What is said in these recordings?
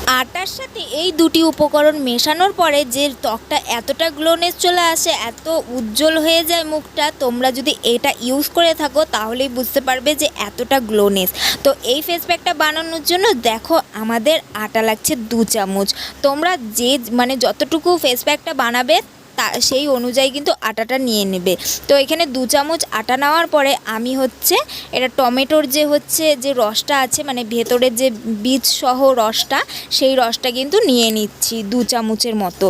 আটার সাথে এই দুটি উপকরণ মেশানোর পরে যে ত্বকটা এতটা গ্লোনেস চলে আসে, এত উজ্জ্বল হয়ে যায় মুখটা, তোমরা যদি এটা ইউজ করে থাকো তাহলেই বুঝতে পারবে যে এতটা গ্লোনেস। তো এই ফেস প্যাকটা বানানোর জন্য দেখো আমাদের আটা লাগছে 2 চামচ। তোমরা যে মানে যতটুকু ফেস প্যাকটা বানাবে সেই অনুযায়ী কিন্তু আটাটা নিয়ে নেবে। তো এখানে 2 চামচ আটা নেওয়ার পরে আমি হচ্ছে এটা টমেটোর যে রসটা আছে, মানে ভেতরের যে বীজ সহ রসটা, সেই রসটা কিন্তু নিয়ে নিচ্ছি 2 চামচের মতো।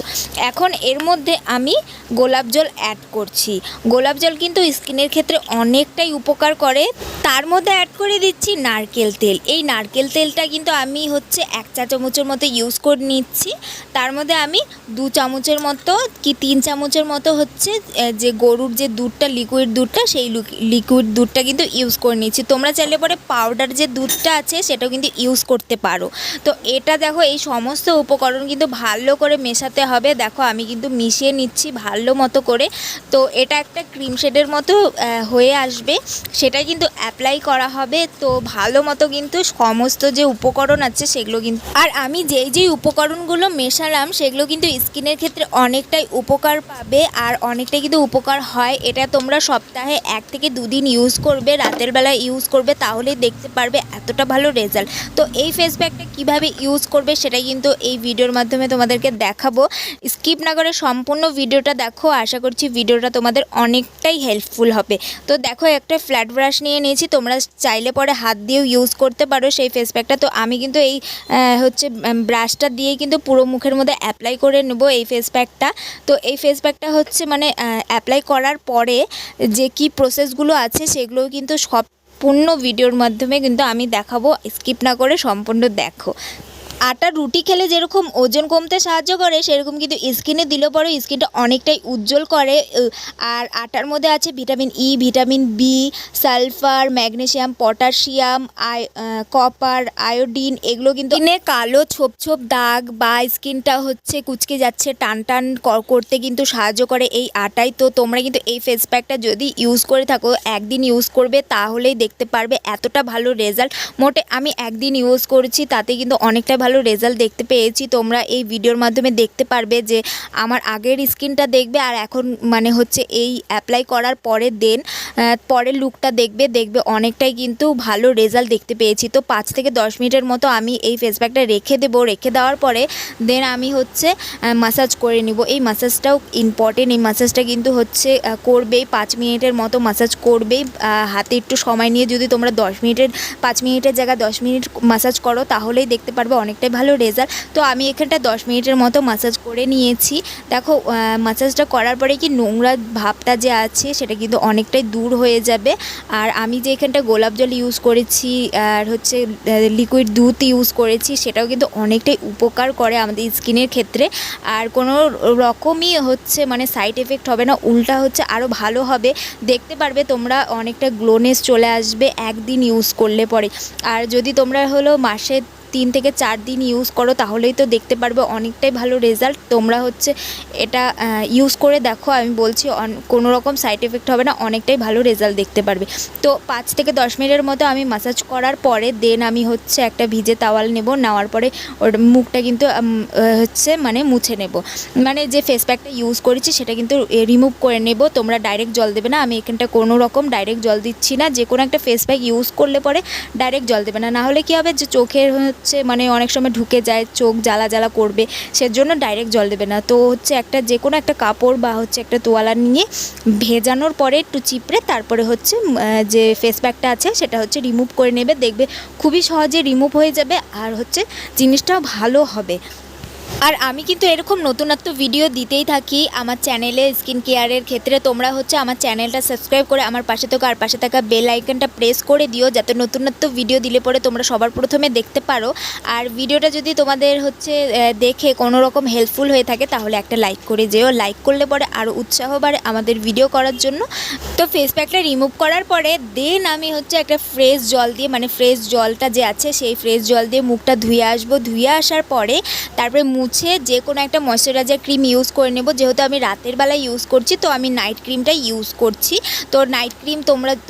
এখন এর মধ্যে আমি গোলাপ জল অ্যাড করছি। গোলাপ জল কিন্তু স্কিনের ক্ষেত্রে অনেকটাই উপকার করে। তার মধ্যে অ্যাড করে দিচ্ছি নারকেল তেল। এই নারকেল তেলটা কিন্তু আমি হচ্ছে 1 চা চামচের মতো ইউজ করে নিচ্ছি। তার মধ্যে আমি 2 চামচের মতো কি 3 চামচের মতো হচ্ছে যে গরুর যে দুধটা, লিকুইড দুধটা, সেই লিকুইড দুধটা কিন্তু ইউজ করে নিচ্ছি। তোমরা চাইলে পরে পাউডার যে দুধটা আছে সেটাও কিন্তু ইউজ করতে পারো। তো এটা দেখো এই সমস্ত উপকরণ কিন্তু ভালো করে মেশাতে হবে। দেখো আমি কিন্তু মিশিয়ে নিচ্ছি ভালো মতো করে। তো এটা একটা ক্রিম শেডের মতো হয়ে আসবে, সেটা কিন্তু অ্যাপ্লাই করা হবে। তো ভালো মতো কিন্তু সমস্ত যে উপকরণ আছে সেগুলো কিন্তু, আর আমি যেই উপকরণগুলো মেশালাম সেগুলো কিন্তু স্কিনের ক্ষেত্রে অনেকটাই উপকার পাবে আর অনেকটাই কিন্তু উপকার হয়। এটা তোমরা সপ্তাহে 1 থেকে 2 দিন ইউজ করবে, রাতের বেলা ইউজ করবে, তাহলেই দেখতে পারবে এতটা ভালো রেজাল্ট। তো এই ফেস প্যাকটা কীভাবে ইউজ করবে সেটা কিন্তু এই ভিডিওর মাধ্যমে তোমাদেরকে দেখাবো। স্কিপ না করে সম্পূর্ণ ভিডিওটা দেখো, আশা করছি ভিডিওটা তোমাদের অনেকটাই হেল্পফুল হবে। তো দেখো একটা ফ্ল্যাট ব্রাশ নিয়ে নিয়েছি, তোমরা চাইলে পরে হাত দিয়েও ইউজ করতে পারো সেই ফেস প্যাকটা। তো আমি কিন্তু এই হচ্ছে ব্রাশটা দিয়েই কিন্তু পুরো মুখের মধ্যে অ্যাপ্লাই করে নেব এই ফেস প্যাকটা। তো এই ফেস প্যাকটা হচ্ছে মানে অ্যাপ্লাই করার পরে যে কি প্রসেসগুলো আছে সেগুলোও কিন্তু সম্পূর্ণ ভিডিওর মাধ্যমে কিন্তু আমি দেখাবো, স্কিপ না করে সম্পূর্ণ দেখো। আটা রুটি খেলে যেরকম ওজন কমতে সাহায্য করে, সেরকম কিন্তু স্কিনে দিলে পরে স্কিনটা অনেকটাই উজ্জ্বল করে। আর আটার মধ্যে আছে vitamin E, vitamin B, sulphur, magnesium, potassium, copper, iodine. এগুলো কিন্তু স্কিনে কালো ছোপ ছোপ দাগ বা স্কিনটা হচ্ছে কুচকে যাচ্ছে টান টান করতে কিন্তু সাহায্য করে এই আটাই। তো তোমরা কিন্তু এই ফেস প্যাকটা যদি ইউজ করে থাকো, একদিন ইউজ করবে তাহলেই দেখতে পারবে এতটা ভালো রেজাল্ট। মোটে আমি একদিন ইউজ করেছি, তাতে কিন্তু অনেকটা ভালো রেজাল্ট দেখতে পেয়েছি। তোমরা এই ভিডিওর মাধ্যমে দেখতে পারবে যে আমার আগের স্কিনটা দেখবে আর এখন মানে হচ্ছে এই অ্যাপ্লাই করার পরে পরের লুকটা দেখবে অনেকটাই কিন্তু ভালো রেজাল্ট দেখতে পেয়েছি। তো 5 থেকে 10 মিনিটের মতো আমি এই ফেস প্যাকটা রেখে দেবো। রেখে দেওয়ার পরে আমি হচ্ছে মাসাজ করে নিব। এই মাসাজটাও ইম্পর্টেন্ট, এই মাসাজটা কিন্তু হচ্ছে করবেই 5 মিনিটের মতো মাসাজ করবেই। হাতে একটু সময় নিয়ে যদি তোমরা 5 মিনিটের জায়গায় 10 মিনিট মাসাজ করো তাহলেই দেখতে পারবে অনেকটাই ভালো রেজাল্ট। তো আমি এখানটা 10 মিনিটের মতো মাসাজ করে নিয়েছি। দেখো মাসাজটা করার পরে কি নোংরা ভাবটা যে আছে সেটা কিন্তু অনেকটাই দূর হয়ে যাবে। আর আমি যে এখানটা গোলাপ জল ইউজ করেছি আর হচ্ছে লিকুইড দুধ ইউজ করেছি, সেটাও কিন্তু অনেকটাই উপকার করে আমাদের স্কিনের ক্ষেত্রে। আর কোনো রকমই হচ্ছে মানে সাইড এফেক্ট হবে না, উল্টা হচ্ছে আরও ভালো হবে। দেখতে পারবে তোমরা অনেকটা গ্লোনেস চলে আসবে একদিন ইউজ করলে পরে। আর যদি তোমরা মাসে 3 থেকে 4 দিন ইউজ করো তাহলেই তো দেখতে পারবে অনেকটাই ভালো রেজাল্ট। তোমরা হচ্ছে এটা ইউজ করে দেখো, আমি বলছি কোনো রকম সাইড এফেক্ট হবে না, অনেকটাই ভালো রেজাল্ট দেখতে পারবে। তো 5 থেকে 10 মিনিটের মতো আমি মাসাজ করার পরে আমি হচ্ছে একটা ভিজে তাওয়াল নেব। নেওয়ার পরে ওর মুখটা কিন্তু হচ্ছে মানে মুছে নেব, মানে যে ফেস প্যাকটা ইউজ করেছি সেটা কিন্তু রিমুভ করে নেব। তোমরা ডাইরেক্ট জল দেবে না, আমি এখানটা কোনো রকম ডাইরেক্ট জল দিচ্ছি না। যে কোনো একটা ফেস প্যাক ইউজ করলে পরে ডাইরেক্ট জল দেবে না, নাহলে কী হবে যে চোখের হচ্ছে মানে অনেক সময় ঢুকে যায়, চোখ জ্বালা জ্বালা করবে, সেজন্য ডাইরেক্ট জল দেবে না। তো হচ্ছে যে কোনো একটা কাপড় বা হচ্ছে একটা তোয়ালা নিয়ে ভেজানোর পরে একটু চিপড়ে তারপরে হচ্ছে যে ফেস প্যাকটা আছে সেটা হচ্ছে রিমুভ করে নেবে। দেখবে খুবই সহজে রিমুভ হয়ে যাবে আর হচ্ছে জিনিসটাও ভালো হবে। আর আমি কিন্তু এরকম নতুনত্ব ভিডিও দিতেই থাকি আমার চ্যানেলে স্কিন কেয়ারের ক্ষেত্রে। তোমরা হচ্ছে আমার চ্যানেলটা সাবস্ক্রাইব করে আমার পাশে থাকা আর পাশে থাকা বেল আইকনটা প্রেস করে দিও, যাতে নতুনত্ব ভিডিও দিলে পরে তোমরা সবার প্রথমে দেখতে পারো। আর ভিডিওটা যদি তোমাদের হচ্ছে দেখে কোনো রকম হেল্পফুল হয়ে থাকে তাহলে একটা লাইক করে যেও। লাইক করলে পরে আরও উৎসাহ বাড়ে আমাদের ভিডিও করার জন্য। তো ফেস প্যাকটা রিমুভ করার পরে আমি হচ্ছে একটা ফ্রেশ জল দিয়ে, মানে ফ্রেশ জলটা যে আছে সেই ফ্রেশ জল দিয়ে মুখটা ধুয়ে আসবো। ধুয়ে আসার পরে তারপরে মুছে যে কোনো একটা ময়শ্চারাইজার ক্রিম ইউজ করে নেব। যেহেতু আমি রাতের বেলায় ইউজ করছি তো আমি নাইট ক্রিমটাই ইউজ করছি। তো নাইট ক্রিম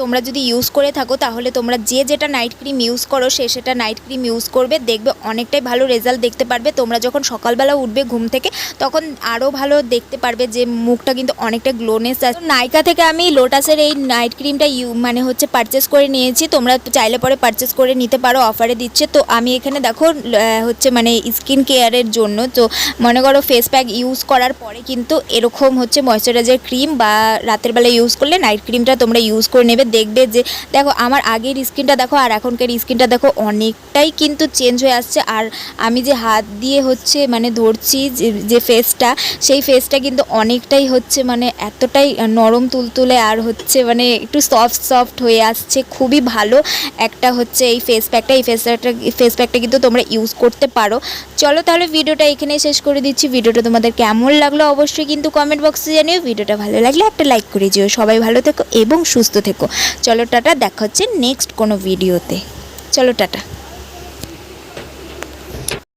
তোমরা যদি ইউজ করে থাকো তাহলে তোমরা যেটা নাইট ক্রিম ইউজ করো সেটা নাইট ক্রিম ইউজ করবে, দেখবে অনেকটাই ভালো রেজাল্ট দেখতে পারবে। তোমরা যখন সকালবেলা উঠবে ঘুম থেকে তখন আরও ভালো দেখতে পারবে যে মুখটা কিন্তু অনেকটা গ্লোনেস আছে। নাইকা থেকে আমি লোটাসের এই নাইট ক্রিমটা পারচেস করে নিয়েছি। তোমরা চাইলে পরে পারচেস করে নিতে পারো, অফারে দিচ্ছে। তো আমি এখানে দেখো স্কিন কেয়ারের জন্য তো মনে করো ফেস প্যাক ইউজ করার পরে কিন্তু এরকম ময়শ্চারাইজার ক্রিম বা রাতের বেলা ইউজ করলে নাইট ক্রিমটা তোমরা ইউজ করে নেবে। দেখবে যে দেখো আমার আগের স্কিনটা দেখো আর এখনকার স্কিনটা দেখো অনেকটাই কিন্তু চেঞ্জ হয়ে আসছে। আর আমি যে হাত দিয়ে ধরছি যে ফেসটা, সেই ফেসটা কিন্তু অনেকটাই এতটাই নরম তুলতুলে আর একটু সফট হয়ে আসছে। খুবই ভালো একটা এই ফেস প্যাকটা কিন্তু তোমরা ইউজ করতে পারো। চলো তাহলে ভিডিওটা এখানেই শেষ করে দিচ্ছি। ভিডিওটা তোমাদের কেমন লাগলো অবশ্যই কিন্তু কমেন্ট বক্সে জানিও। ভিডিওটা ভালো লাগলে একটা লাইক করে দিও। সবাই ভালো থেকো এবং সুস্থ থেকো। চলো টাটা, দেখা হচ্ছে নেক্সট কোনো ভিডিওতে। চলো টাটা।